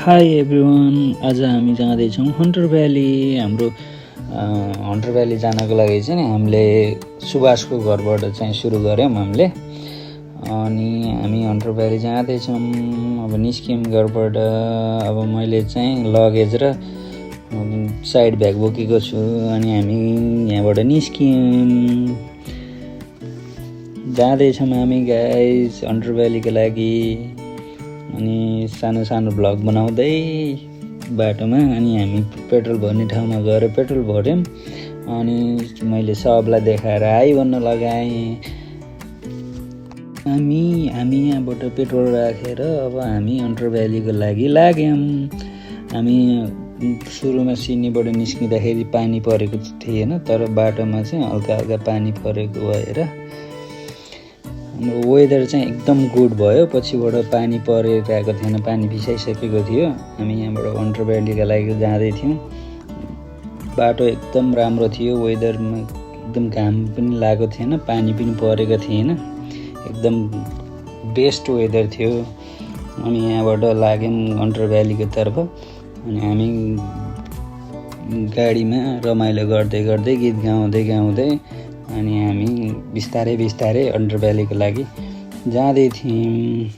High everyone, आज हामी जाँदैछौँ हन्टर भ्याली। हाम्रो हन्टर भ्याली जानको लागि चाहिँ नि हामीले सुभाषको घरबाट चाहिँ सुरु गऱ्यौँ हामीले। अनि हामी हन्टर भ्याली जाँदैछौँ। अब निस्क्यौँ घरबाट। अब मैले चाहिँ लगेज र साइड ब्याग बोकेको छु। अनि हामी यहाँबाट निस्क्यौँ, जाँदैछौँ हामी गाइस हन्टर भ्यालीको लागि। अनि सानो सानो भ्लग बनाउँदै बाटोमा अनि हामी पेट्रोल भर्ने ठाउँमा गएर पेट्रोल भर्यौँ। अनि मैले सबलाई देखाएर हाई भन्न लगाएँ। हामी यहाँबाट पेट्रोल राखेर अब हामी हन्टर भ्यालीको लागि लाग्यौँ। हामी सुरुमा सिडनीबाट निस्किँदाखेरि पानी परेको थिएन, तर बाटोमा चाहिँ हल्का हल्का पानी परेको भएर हाम्रो वेदर चाहिँ एकदम गुड भयो। पछिबाट पानी परिरहेको थिएन, पानी भिसाइसकेको थियो। हामी यहाँबाट हन्टर भ्यालीका लागि जाँदै थियौँ। बाटो एकदम राम्रो थियो, वेदरमा एकदम घाम पनि लागेको थिएन, पानी पनि परेको थिएन, एकदम बेस्ट वेदर थियो। अनि यहाँबाट लाग्यौँ हन्टर भ्यालीको तर्फ। अनि हामी गाडीमा रमाइलो गर्दै गर्दै गीत गाउँदै गाउँदै अनि हामी बिस्तारै बिस्तारै हन्टर भ्यालीको लागि जाँदै थियौँ।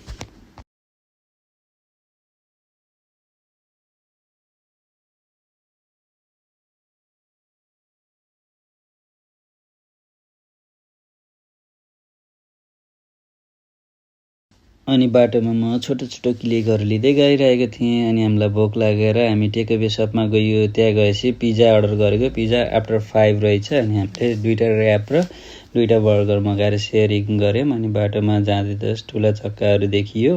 अनि बाटोमा म छोटो छोटो क्लिकहरू लिँदै गइरहेको थिएँ। अनि हामीलाई भोक लागेर हामी टेकअवे सपमा गयो। त्यहाँ गएपछि पिज्जा अर्डर गरेको। पिज्जा आफ्टर 5 रहेछ। अनि हामीले 2टा ऱ्याप र 2टा बर्गर मगाएर सेयरिङ गऱ्यौँ। अनि बाटोमा जाँदै त ठुला चक्काहरू देखियो।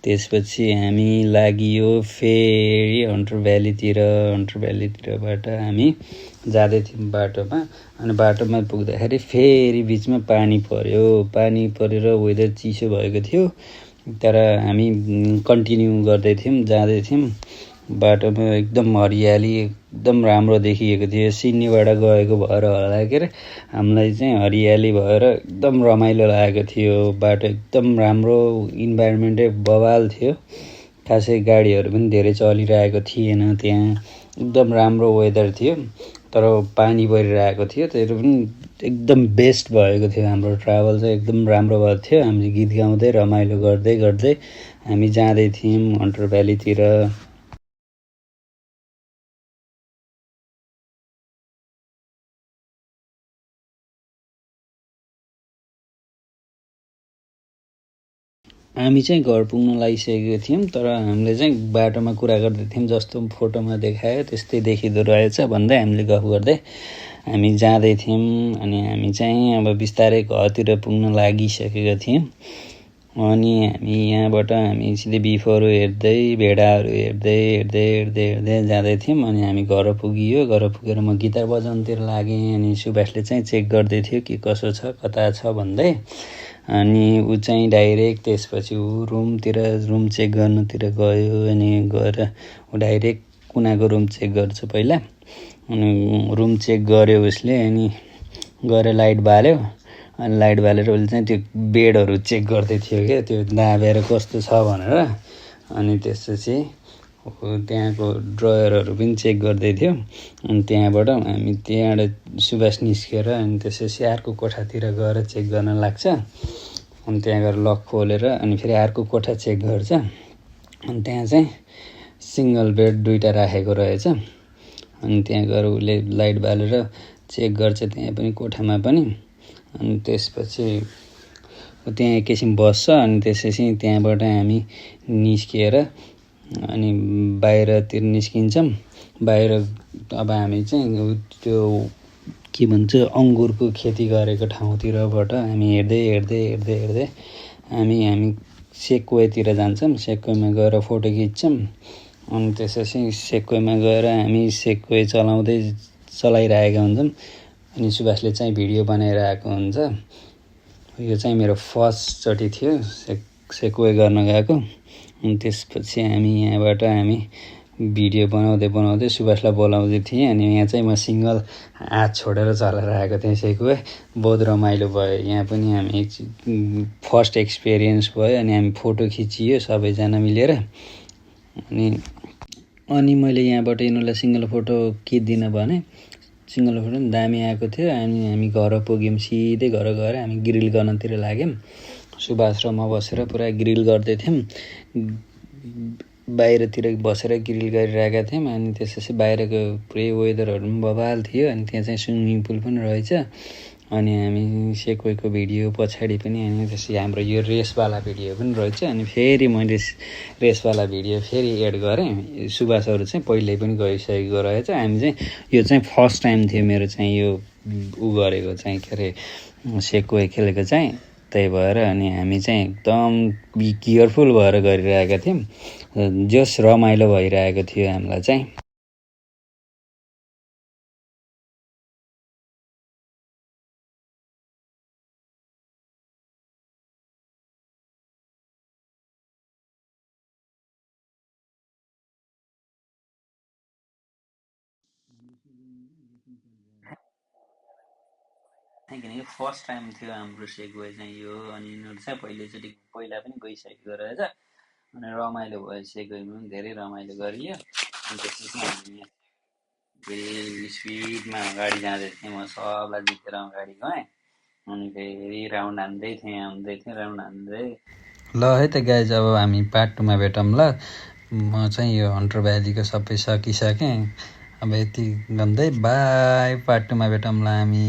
त्यसपछि हामी लागियो फेरि हन्टर भ्यालीतिरबाट हामी जाँदै थियौँ बाटोमा। अनि बाटोमा पुग्दाखेरि फेरि बिचमा पानी परेर वेदर चिसो भएको थियो। तर हामी कन्टिन्यू गर्दै थियौँ, जाँदै थियौँ। बाटोमा एकदम हरियाली एकदम राम्रो देखिएको थियो। सिडनीबाट गएको भएर होला के अरे हामीलाई चाहिँ हरियाली भएर एकदम रमाइलो लागेको थियो। बाटो एकदम राम्रो, इन्भाइरोमेन्टै बवाल थियो। खासै गाडीहरू पनि धेरै चलिरहेको थिएन। त्यहाँ एकदम राम्रो वेदर थियो, तर पानी परिरहेको थियो। तर पनि एकदम बेस्ट भएको थियो। हाम्रो ट्राभल चाहिँ एकदम राम्रो भएको थियो। हामीले गीत गाउँदै रमाइलो गर्दै गर्दै हामी जाँदै थियौँ हन्टर भ्यालीतिर। हामी चाहिँ घर पुग्न लागिसकेको थियौँ, तर हामीले चाहिँ बाटोमा कुरा गर्दै थियौँ। जस्तो फोटोमा देखायो त्यस्तै देखिँदो रहेछ भन्दै हामीले गफ गर्दै हामी जाँदै थियौँ। अनि हामी चाहिँ अब बिस्तारै घरतिर पुग्न लागिसकेका थियौँ। अनि हामी यहाँबाट हामी सिधै बिफहरू हेर्दै भेडाहरू हेर्दै जाँदै थियौँ। अनि हामी घर पुगियो। घर पुगेर म गिटार बजाउनुतिर लागेँ। अनि सुभाषले चाहिँ चेक गर्दै थियो के कसो छ, कता छ भन्दै। अनि ऊ चाहिँ डाइरेक्ट त्यसपछि ऊ रुम चेक गर्नुतिर गयो। अनि गएर ऊ डाइरेक्ट कुनाको रुम चेक गर्छ पहिला। अनि रुम चेक गर्यो उसले। अनि गएर लाइट बाल्यो। अनि लाइट बालेर उसले चाहिँ त्यो बेडहरू चेक गर्दै थियो क्या, त्यो दाबेर कस्तो छ भनेर। अनि त्यसपछि त्यहाँको ड्रयरहरू पनि चेक गर्दै थियो। अनि त्यहाँबाट सुभाष निस्केर अनि त्यसपछि अर्को कोठातिर गएर चेक गर्न लाग्छ। अनि त्यहाँ गएर लक खोलेर अनि फेरि अर्को कोठा चेक गर्छ। अनि त्यहाँ चाहिँ सिङ्गल बेड 2टा राखेको रहेछ। अनि त्यहाँ गएर उसले लाइट बालेर चेक गर्छ त्यहाँ पनि, कोठामा पनि। अनि त्यसपछि त्यहाँ एकैछिन बस्छ। अनि त्यसपछि त्यहाँबाट हामी निस्किएर अनि बाहिरतिर निस्किन्छौँ। बाहिर अब हामी चाहिँ त्यो के भन्छ अङ्गुरको खेती गरेको ठाउँतिरबाट हामी हेर्दै हामी सेक्वेतिर जान्छौँ। सेक्वेमा गएर फोटो खिच्छौँ। अनि त्यसपछि सेक्वेमा गएर हामी सेक्वे चलाइरहेका हुन्छौँ। अनि सुभाषले चाहिँ भिडियो बनाइरहेको हुन्छ। यो चाहिँ मेरो फर्स्टचोटि थियो सेक्वे गर्न गएको। अनि त्यसपछि हामी यहाँबाट हामी भिडियो बनाउँदै सुभाषलाई बोलाउँदै थिएँ। अनि यहाँ चाहिँ म सिङ्गल हात छोडेर चलाएर आएको थिएँ सेक्वे। बहुत रमाइलो भयो। यहाँ पनि हामी फर्स्ट एक्सपिरियन्स भयो। अनि हामी फोटो खिचियो सबैजना मिलेर। अनि अनि मैले यहाँबाट यिनीहरूलाई सिङ्गल फोटो खिच्दिनँ भने सिङ्गल फोटो पनि दामी आएको थियो। अनि हामी घर पुग्यौँ, सिधै घर गएर हामी ग्रिल गर्नतिर लाग्यौँ। सुभाष र म बसेर पुरा ग्रिल गर्दै थियौँ, बाहिरतिर बसेर ग्रिल गरिरहेका थियौँ। अनि त्यसपछि बाहिरको पुरै वेदरहरू पनि बवाल थियो। अनि त्यहाँ चाहिँ स्विमिङ पुल पनि रहेछ। अनि हामी सेक्वेको भिडियो पछाडि पनि, अनि त्यसपछि हाम्रो यो रेसवाला भिडियो पनि रहेछ। अनि फेरि मैले रेसवाला भिडियो फेरि एड गरेँ। सुभाषहरू चाहिँ पहिल्यै पनि गइसकेको रहेछ। हामी चाहिँ यो चाहिँ फर्स्ट टाइम थियो मेरो चाहिँ यो गरेको चाहिँ के अरे सेक्वे खेलेको चाहिँ। त्यही भएर अनि हामी चाहिँ एकदम केयरफुल भएर गरिरहेका थियौँ। जस रमाइलो भइरहेको थियो हामीलाई चाहिँ। किनकि फर्स्ट टाइम थियो हाम्रो सेक्वे चाहिँ यो। अनि यिनीहरू चाहिँ पहिला पनि गइसकेको रहेछ। अनि रमाइलो भयो, सेक्वेमा पनि धेरै रमाइलो गरियो। अनि त्यसपछि हामी फेरि स्पिडमा अगाडि जाँदै थिएँ, म सबलाई जितेर अगाडि गएँ। अनि फेरि राउन्ड हान्दै थिएँ, राउन्ड हान्दै। ल है त गाइज, अब हामी पार्ट 2मा भेटौँ ल। म चाहिँ यो हन्टर भ्यालीको सबै सकिसकेँ। अब यति भन्दै बाई, पार्ट 2मा भेटौँ ल हामी।